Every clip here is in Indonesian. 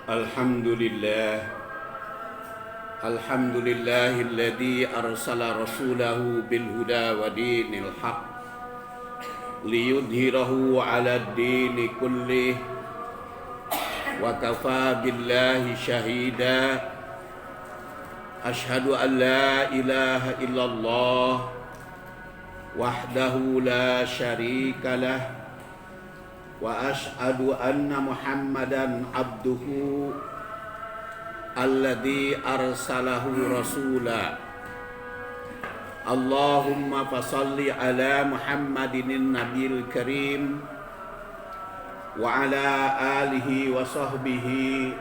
Alhamdulillah Alhamdulillahilladzi arsala rasulahu bil huda wa dinil haq liyudhhirahu 'ala ad-dini kullih wa kafa billahi shahida. Asyhadu an la ilaha illallah wahdahu la syarikalah wa asyhadu anna Muhammadan abduhu alladzi arsalahu rasula. Allahumma fasalli ala Muhammadin nabiyil karim wa ala alihi wa sahbihi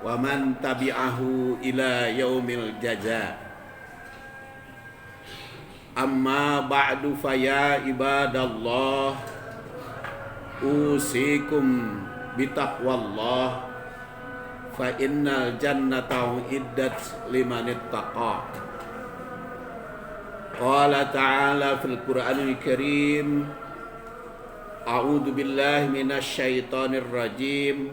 wa man tabi'ahu ila yaumil jaza. Amma ba'du fa ya ibadallah usikum bitaqwallah fa innal jannata uiddat liman ittaqa. Qala ta'ala fil Qur'anil Karim, a'udzu billahi minasy syaithanir rajim.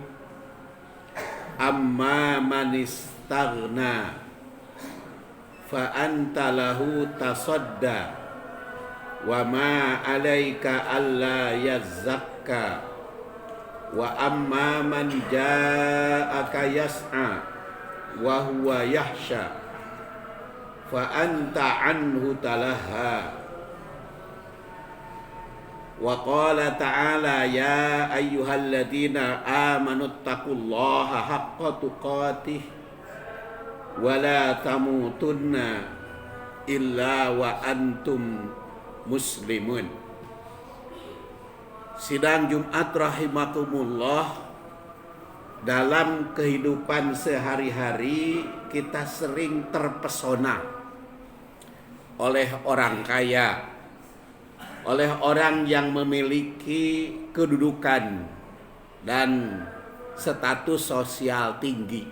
Amma man istaghna fa anta lahu tasadda wa ma 'alaika alla yazzakka wa amma man ja'aka yas'a wa huwa yahsha fa anta anhu talaha. Wa qala ta'ala ya ayyuhalladzina amanu taqullaha haqqa tuqatih wa la tamutunna illa wa antum muslimun. Sidang Jumat rahimakumullah, dalam kehidupan sehari-hari kita sering terpesona oleh orang kaya, oleh orang yang memiliki kedudukan dan status sosial tinggi.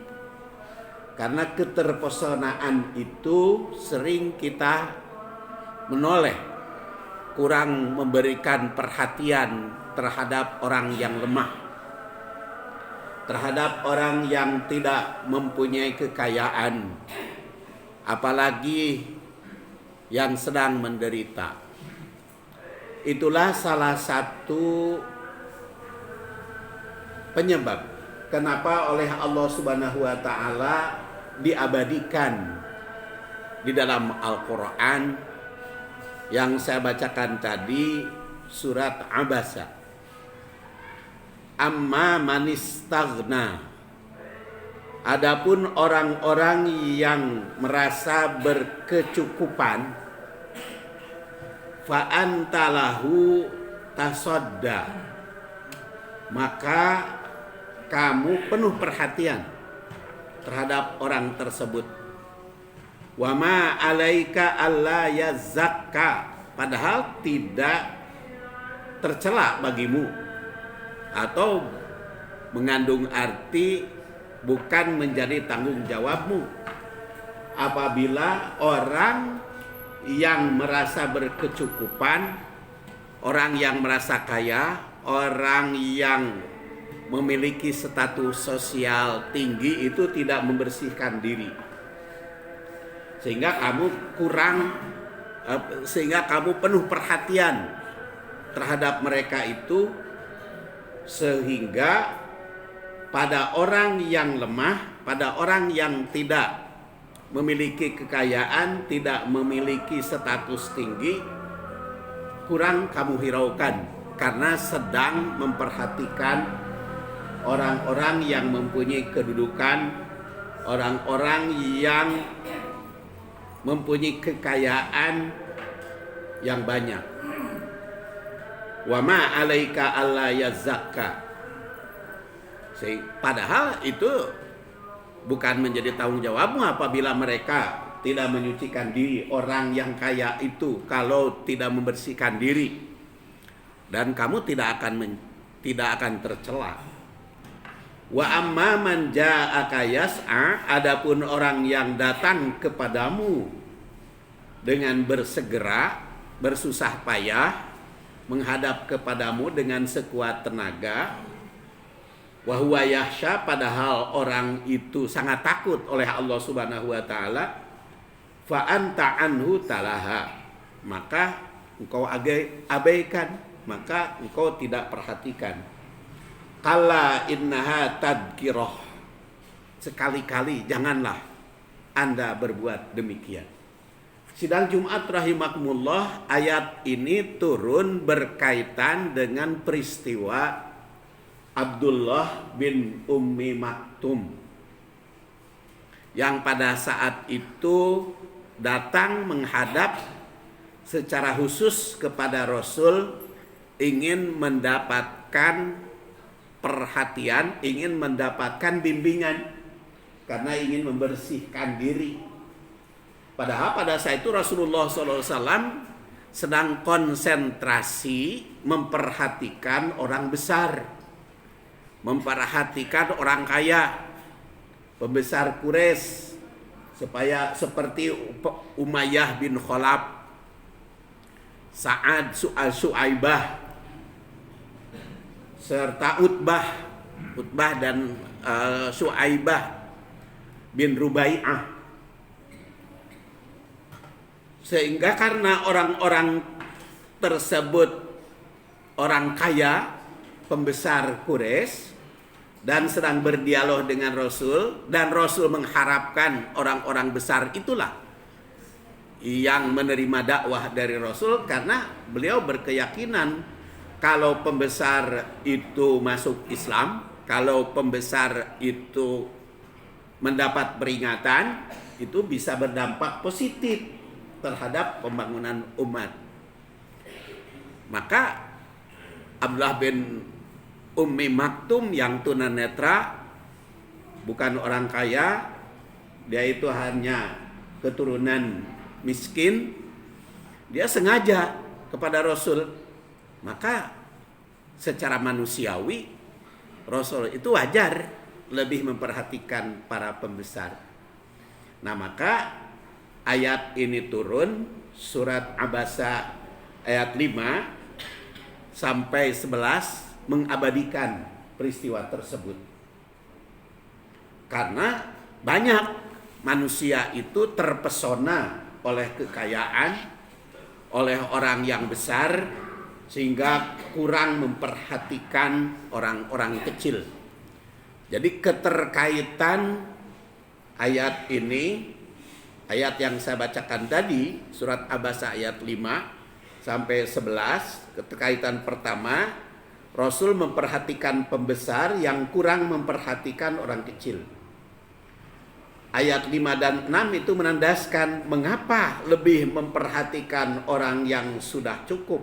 Karena keterpesonaan itu sering kita menoleh, kurang memberikan perhatian terhadap orang yang lemah, terhadap orang yang tidak mempunyai kekayaan, apalagi yang sedang menderita. Itulah salah satu penyebab kenapa oleh Allah Subhanahu wa taala diabadikan di dalam Al-Qur'an yang saya bacakan tadi, surat Abasa. Amma manistaghna, adapun orang-orang yang merasa berkecukupan, fa antalahu tasadda, maka kamu penuh perhatian terhadap orang tersebut. Wa ma 'alaika alla yazakka, padahal tidak tercela bagimu, atau mengandung arti bukan menjadi tanggung jawabmu apabila orang yang merasa berkecukupan, orang yang merasa kaya, orang yang memiliki status sosial tinggi itu tidak membersihkan diri, sehingga kamu penuh perhatian terhadap mereka itu, sehingga pada orang yang lemah, pada orang yang tidak memiliki kekayaan, tidak memiliki status tinggi, kurang kamu hiraukan karena sedang memperhatikan orang-orang yang mempunyai kedudukan, orang-orang yang mempunyai kekayaan yang banyak. Wa ma 'alaika alla yazakka, padahal itu bukan menjadi tanggung jawabmu apabila mereka tidak menyucikan diri. Orang yang kaya itu kalau tidak membersihkan diri, dan kamu tidak akan tercela. Wa amma man ja'aka yas'a, adapun orang yang datang kepadamu dengan bersegera, bersusah payah menghadap kepadamu dengan sekuat tenaga, Wa huwa yahsya, padahal orang itu sangat takut oleh Allah Subhanahu wa taala. Fa anta anhu talaha, maka engkau abaikan, maka engkau tidak perhatikan. Kalla innaha tadhkirah, sekali-kali janganlah Anda berbuat demikian. Sidang Jumat rahimakumullah, ayat ini turun berkaitan dengan peristiwa Abdullah bin Ummi Maktum yang pada saat itu datang menghadap secara khusus kepada Rasul, ingin mendapatkan perhatian, ingin mendapatkan bimbingan karena ingin membersihkan diri. Padahal pada saat itu Rasulullah SAW sedang konsentrasi memperhatikan orang besar, memperhatikan orang kaya, pembesar Quraisy, supaya seperti Umayyah bin Khalaf, Sa'ad Su'aibah, serta Utbah dan Su'aibah bin Rubai'ah. Sehingga karena orang-orang tersebut orang kaya, pembesar Quraisy, dan sedang berdialog dengan Rasul, dan Rasul mengharapkan orang-orang besar itulah yang menerima dakwah dari Rasul, karena beliau berkeyakinan kalau pembesar itu masuk Islam, kalau pembesar itu mendapat peringatan, itu bisa berdampak positif terhadap pembangunan umat. Maka Abdullah bin Ummi Maktum yang tunanetra, bukan orang kaya, dia itu hanya keturunan miskin, dia sengaja kepada Rasul. Maka secara manusiawi Rasul itu wajar lebih memperhatikan para pembesar. Nah, maka ayat ini turun, surat Abasa ayat 5 sampai 11 mengabadikan peristiwa tersebut. Karena banyak manusia itu terpesona oleh kekayaan, oleh orang yang besar, sehingga kurang memperhatikan orang-orang kecil. Jadi keterkaitan ayat ini, ayat yang saya bacakan tadi, surat Abasa ayat 5 sampai 11, keterkaitan pertama, Rasul memperhatikan pembesar yang kurang memperhatikan orang kecil. Ayat 5 dan 6 itu menandaskan mengapa lebih memperhatikan orang yang sudah cukup.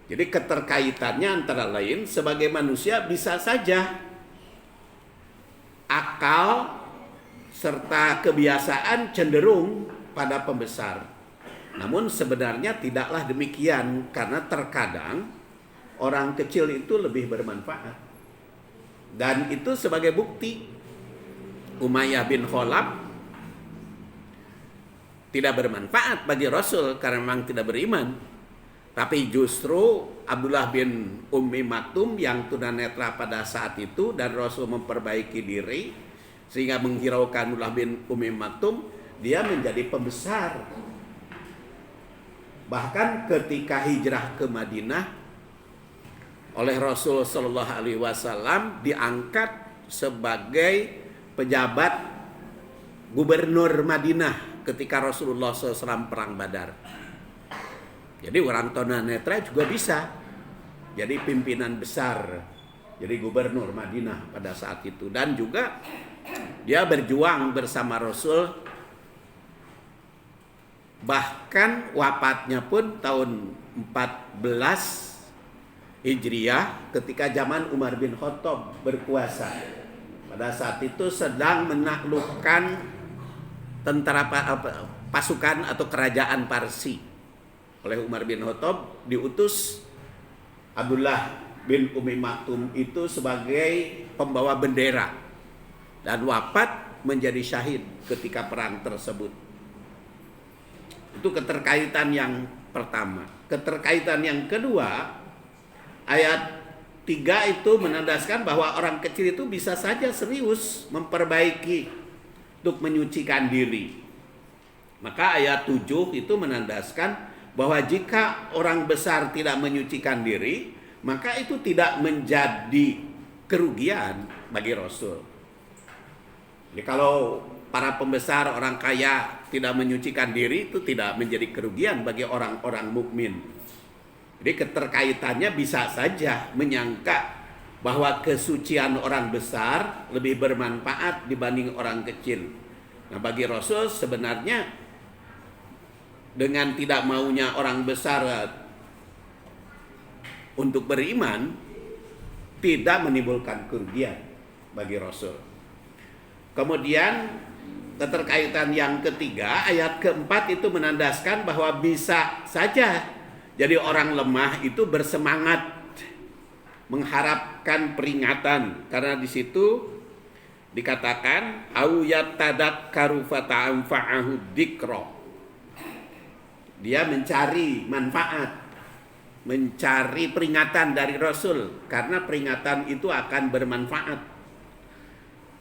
Jadi keterkaitannya antara lain, sebagai manusia bisa saja akal serta kebiasaan cenderung pada pembesar. Namun sebenarnya tidaklah demikian, karena terkadang orang kecil itu lebih bermanfaat. Dan itu sebagai bukti Umayyah bin Khalaf tidak bermanfaat bagi Rasul karena memang tidak beriman. Tapi justru Abdullah bin Ummi Maktum yang tunanetra pada saat itu, dan Rasul memperbaiki diri sehingga menghiraukan Abdullah bin Ummi Maktum, dia menjadi pembesar. Bahkan ketika hijrah ke Madinah oleh Rasul Shallallahu Alaihi Wasallam, diangkat sebagai pejabat gubernur Madinah ketika Rasulullah SAW perang Badar. Jadi orang tunanetra juga bisa jadi pimpinan besar, jadi gubernur Madinah pada saat itu. Dan juga dia berjuang bersama Rasul, bahkan wafatnya pun tahun 14 Hijriah ketika zaman Umar bin Khattab berkuasa. Pada saat itu sedang menaklukkan tentara pasukan atau kerajaan Parsi. Oleh Umar bin Khattab diutus Abdullah bin Ummi Maktum itu sebagai pembawa bendera, dan wafat menjadi syahid ketika perang tersebut. Itu keterkaitan yang pertama. Keterkaitan yang kedua, ayat 3 itu menandaskan bahwa orang kecil itu bisa saja serius memperbaiki untuk menyucikan diri. Maka ayat 7 itu menandaskan bahwa jika orang besar tidak menyucikan diri, maka itu tidak menjadi kerugian bagi Rasul. Jadi kalau para pembesar, orang kaya tidak menyucikan diri, itu tidak menjadi kerugian bagi orang-orang mukmin. Jadi keterkaitannya bisa saja menyangka bahwa kesucian orang besar lebih bermanfaat dibanding orang kecil. Nah, bagi Rasul sebenarnya dengan tidak maunya orang besar untuk beriman tidak menimbulkan kerugian bagi Rasul. Kemudian keterkaitan yang ketiga, ayat keempat itu menandaskan bahwa bisa saja jadi orang lemah itu bersemangat mengharapkan peringatan, karena di situ dikatakan au yatadakkaru fata'anfa'ahu dzikra. Dia mencari manfaat, mencari peringatan dari Rasul, karena peringatan itu akan bermanfaat.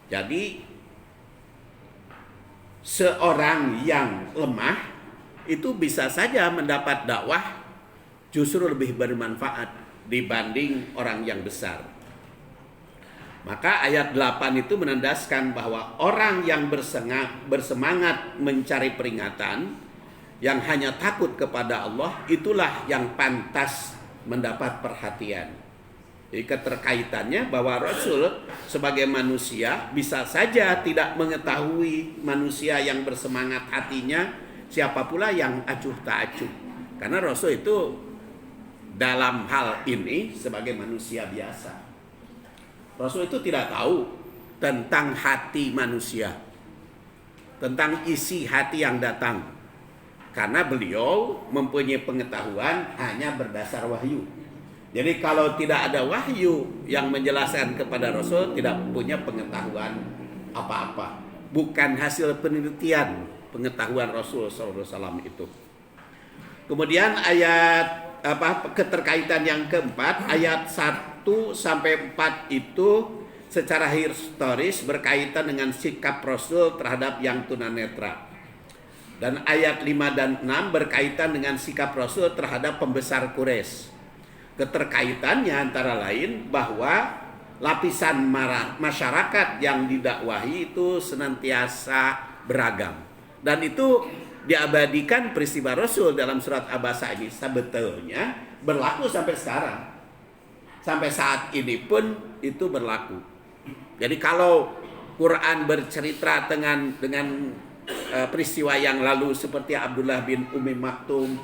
Jadi seorang yang lemah itu bisa saja mendapat dakwah justru lebih bermanfaat dibanding orang yang besar. Maka ayat 8 itu menandaskan bahwa orang yang bersemangat mencari peringatan, yang hanya takut kepada Allah, itulah yang pantas mendapat perhatian. Jadi keterkaitannya bahwa Rasul sebagai manusia bisa saja tidak mengetahui manusia yang bersemangat hatinya siapa pula yang acuh tak acuh. Karena Rasul itu dalam hal ini sebagai manusia biasa. Rasul itu tidak tahu tentang hati manusia, tentang isi hati yang datang. Karena beliau mempunyai pengetahuan hanya berdasar wahyu. Jadi kalau tidak ada wahyu yang menjelaskan kepada Rasul, tidak punya pengetahuan apa-apa. Bukan hasil penelitian pengetahuan Rasul SAW itu. Kemudian ayat keterkaitan yang keempat, ayat 1 sampai 4 itu secara historis berkaitan dengan sikap Rasul terhadap yang tunanetra. Dan ayat 5 dan 6 berkaitan dengan sikap Rasul terhadap pembesar Quraisy. Keterkaitannya antara lain bahwa lapisan masyarakat yang didakwahi itu senantiasa beragam. Dan itu diabadikan peristiwa Rasul dalam surat Abasa ini sebetulnya berlaku sampai sekarang. Sampai saat ini pun itu berlaku. Jadi kalau Quran bercerita dengan peristiwa yang lalu seperti Abdullah bin Umi Maktum,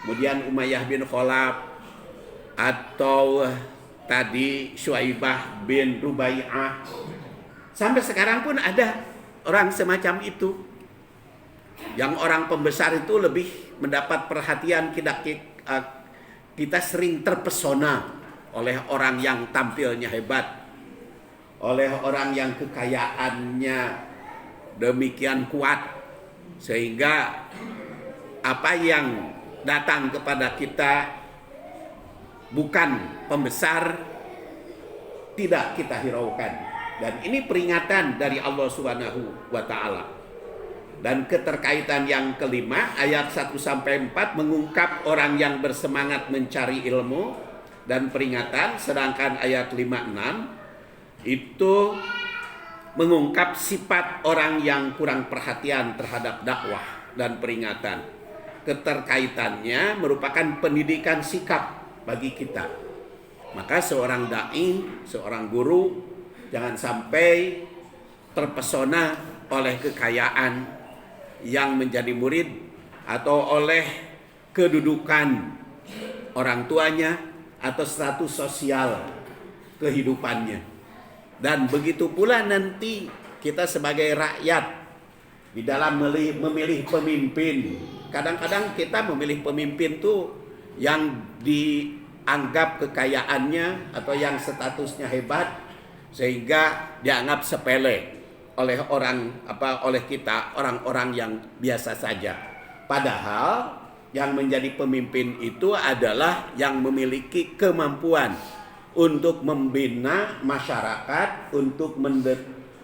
kemudian Umayyah bin Khalaf, atau tadi Syuaibah bin Rubai'ah, sampai sekarang pun ada orang semacam itu. Yang orang pembesar itu lebih mendapat perhatian, kita sering terpesona oleh orang yang tampilnya hebat, oleh orang yang kekayaannya demikian kuat, sehingga apa yang datang kepada kita bukan pembesar tidak kita hiraukan. Dan ini peringatan dari Allah Subhanahu wa taala. Dan keterkaitan yang kelima, ayat 1 sampai 4 mengungkap orang yang bersemangat mencari ilmu dan peringatan, sedangkan ayat 5 6 itu mengungkap sifat orang yang kurang perhatian terhadap dakwah dan peringatan. Keterkaitannya merupakan pendidikan sikap bagi kita. Maka seorang dai, seorang guru jangan sampai terpesona oleh kekayaan yang menjadi murid atau oleh kedudukan orang tuanya atau status sosial kehidupannya. Dan begitu pula nanti kita sebagai rakyat di dalam memilih pemimpin. Kadang-kadang kita memilih pemimpin tuh yang dianggap kekayaannya atau yang statusnya hebat sehingga dianggap sepele oleh oleh kita orang-orang yang biasa saja. Padahal yang menjadi pemimpin itu adalah yang memiliki kemampuan untuk membina masyarakat, untuk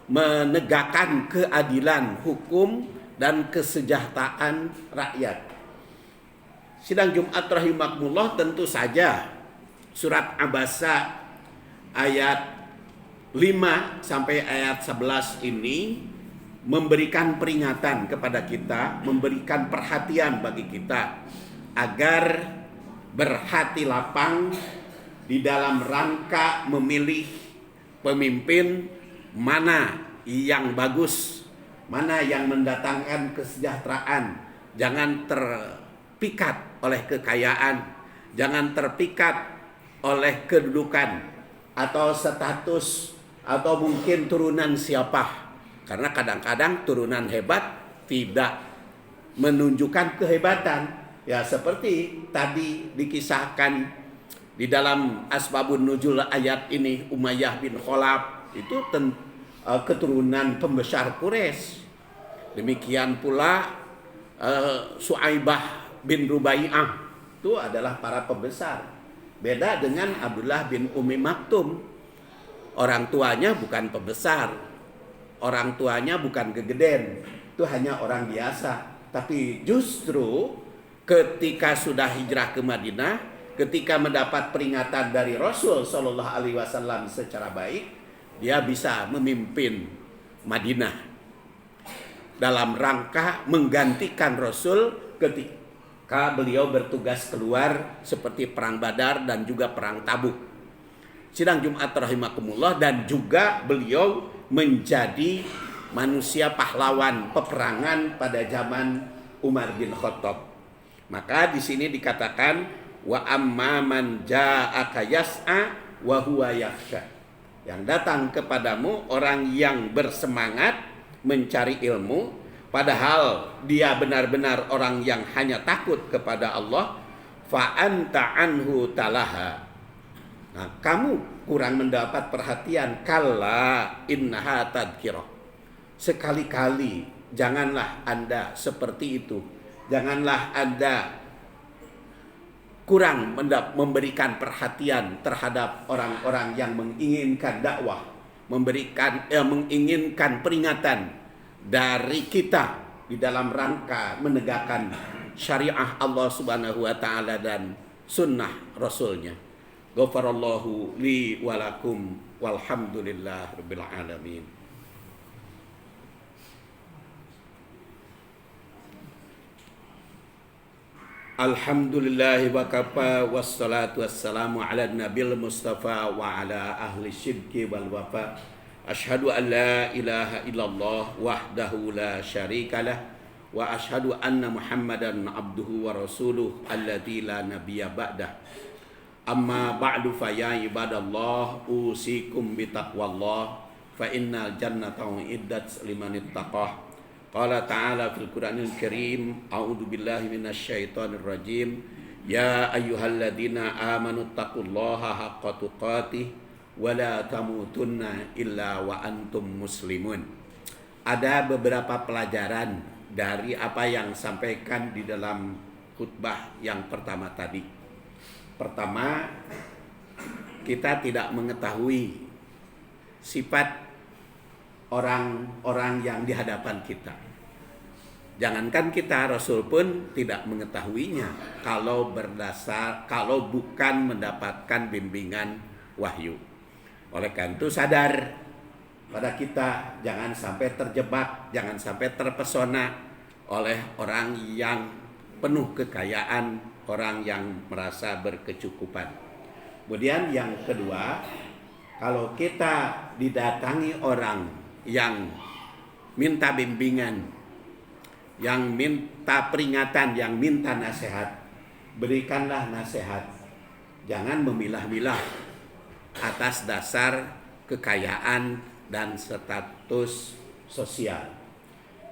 menegakkan keadilan hukum dan kesejahteraan rakyat. Sidang Jumat rahimakumullah, tentu saja surat Abasa ayat 5 sampai ayat 11 ini memberikan peringatan kepada kita, memberikan perhatian bagi kita agar berhati lapang di dalam rangka memilih pemimpin mana yang bagus, mana yang mendatangkan kesejahteraan. Jangan terpikat oleh kekayaan, jangan terpikat oleh kedudukan atau status atau mungkin turunan siapa. Karena kadang-kadang turunan hebat tidak menunjukkan kehebatan. Ya seperti tadi dikisahkan di dalam asbabun nuzul ayat ini, Umayyah bin Khalaf itu keturunan pembesar Quraisy. Demikian pula Su'aibah bin Rubai'ah itu adalah para pembesar. Beda dengan Abdullah bin Ummi Maktum. Orang tuanya bukan pembesar, orang tuanya bukan gegeden, itu hanya orang biasa. Tapi justru ketika sudah hijrah ke Madinah, ketika mendapat peringatan dari Rasul Shallallahu Alaihi Wasallam secara baik, dia bisa memimpin Madinah dalam rangka menggantikan Rasul ketika beliau bertugas keluar seperti perang Badar dan juga perang Tabuk. Sidang Jumat rahimakumullah, dan juga beliau menjadi manusia pahlawan peperangan pada zaman Umar bin Khattab. Maka di sini dikatakan wa amma man ja'aka yas'a wa huwa yakhsha. Yang datang kepadamu orang yang bersemangat mencari ilmu, padahal dia benar-benar orang yang hanya takut kepada Allah, fa anta anhu talaha. Nah, kamu kurang mendapat perhatian. Kalla innaha tadhkirah. Sekali-kali janganlah Anda seperti itu. Janganlah Anda kurang memberikan perhatian terhadap orang-orang yang menginginkan dakwah, menginginkan peringatan dari kita di dalam rangka menegakkan syariah Allah Subhanahu wa taala dan sunnah Rasulnya. Ghafarallahu li walakum walhamdulillah rabbil alamin. Alhamdulillahi wa kafa, wassalatu wassalamu ala nabil mustafa wa ala ahli syidki wal wafa. Ashhadu an la ilaha illallah wahdahu la syarikalah wa ashhadu anna muhammadan abduhu wa rasuluh alladzi la nabiyya ba'dah. Amma ba'du fa ya ibadallah usikum bitaqwallah fa innal jannata uiddat liman ittaqah. Qala ta'ala fil Qur'anil Karim, a'udzu billahi minasyaitonir rajim, ya ayyuhalladzina amanu taqullaha haqqa tuqatih wa la tamutunna illa wa antum muslimun. Ada beberapa pelajaran dari apa yang sampaikan di dalam khutbah yang pertama tadi. Pertama, kita tidak mengetahui sifat orang-orang yang di hadapan kita. Jangankan kita, Rasul pun tidak mengetahuinya kalau bukan mendapatkan bimbingan wahyu. Oleh karena itu sadar pada kita, jangan sampai terjebak, jangan sampai terpesona oleh orang yang penuh kekayaan, orang yang merasa berkecukupan. Kemudian yang kedua, kalau kita didatangi orang yang minta bimbingan, yang minta peringatan, yang minta nasihat, berikanlah nasihat. Jangan memilah-milah atas dasar kekayaan dan status sosial.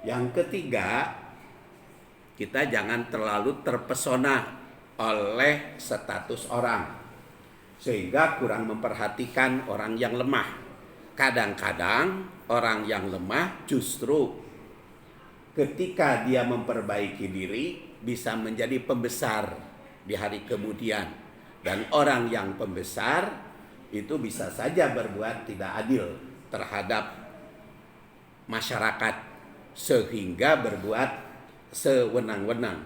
Yang ketiga, kita jangan terlalu terpesona oleh status orang sehingga kurang memperhatikan orang yang lemah. Kadang-kadang orang yang lemah justru ketika dia memperbaiki diri bisa menjadi pembesar di hari kemudian. Dan orang yang pembesar itu bisa saja berbuat tidak adil terhadap masyarakat sehingga berbuat sewenang-wenang.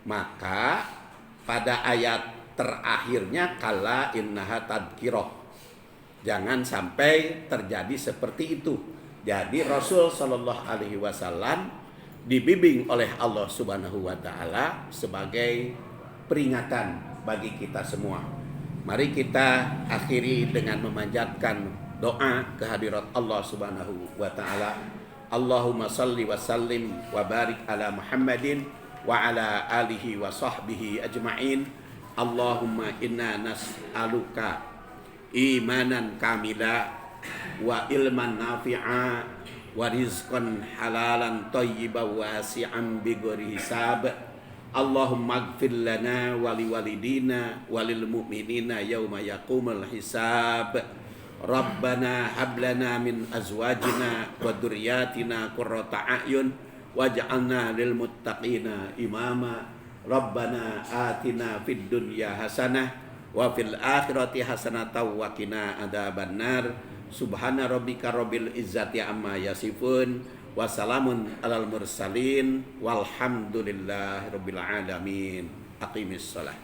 Maka pada ayat terakhirnya kala innaha tadhkirah, jangan sampai terjadi seperti itu. Jadi Rasul Shallallahu Alaihi Wasallam dibimbing oleh Allah Subhanahu Wa Taala sebagai peringatan bagi kita semua. Mari kita akhiri dengan memanjatkan doa kehadirat Allah Subhanahu Wa Taala. Allahumma salli wa sallim wa barik ala Muhammadin wa ala alihi wa sahbihi ajma'in. Allahumma inna nas'aluka imanan kamila wa ilman nafi'a wa rizqan halalan thayyiban wasi'an bighairi hisab. Allahumma ighfir lana wa liwalidina wa lil mu'minina yauma yaqumul hisab. Rabbana hab lana min azwajina wa dzurriyyatina qurrata a'yun waj'alna lil muttaqina imama. Rabbana atina fid dunya hasanah wa fil akhirati hasanatan wa qina adzabannar. Subhana rabbika rabbil izzati amma yasifun wa salamun alal mursalin walhamdulillahi rabbil alamin. Aqimis shalah.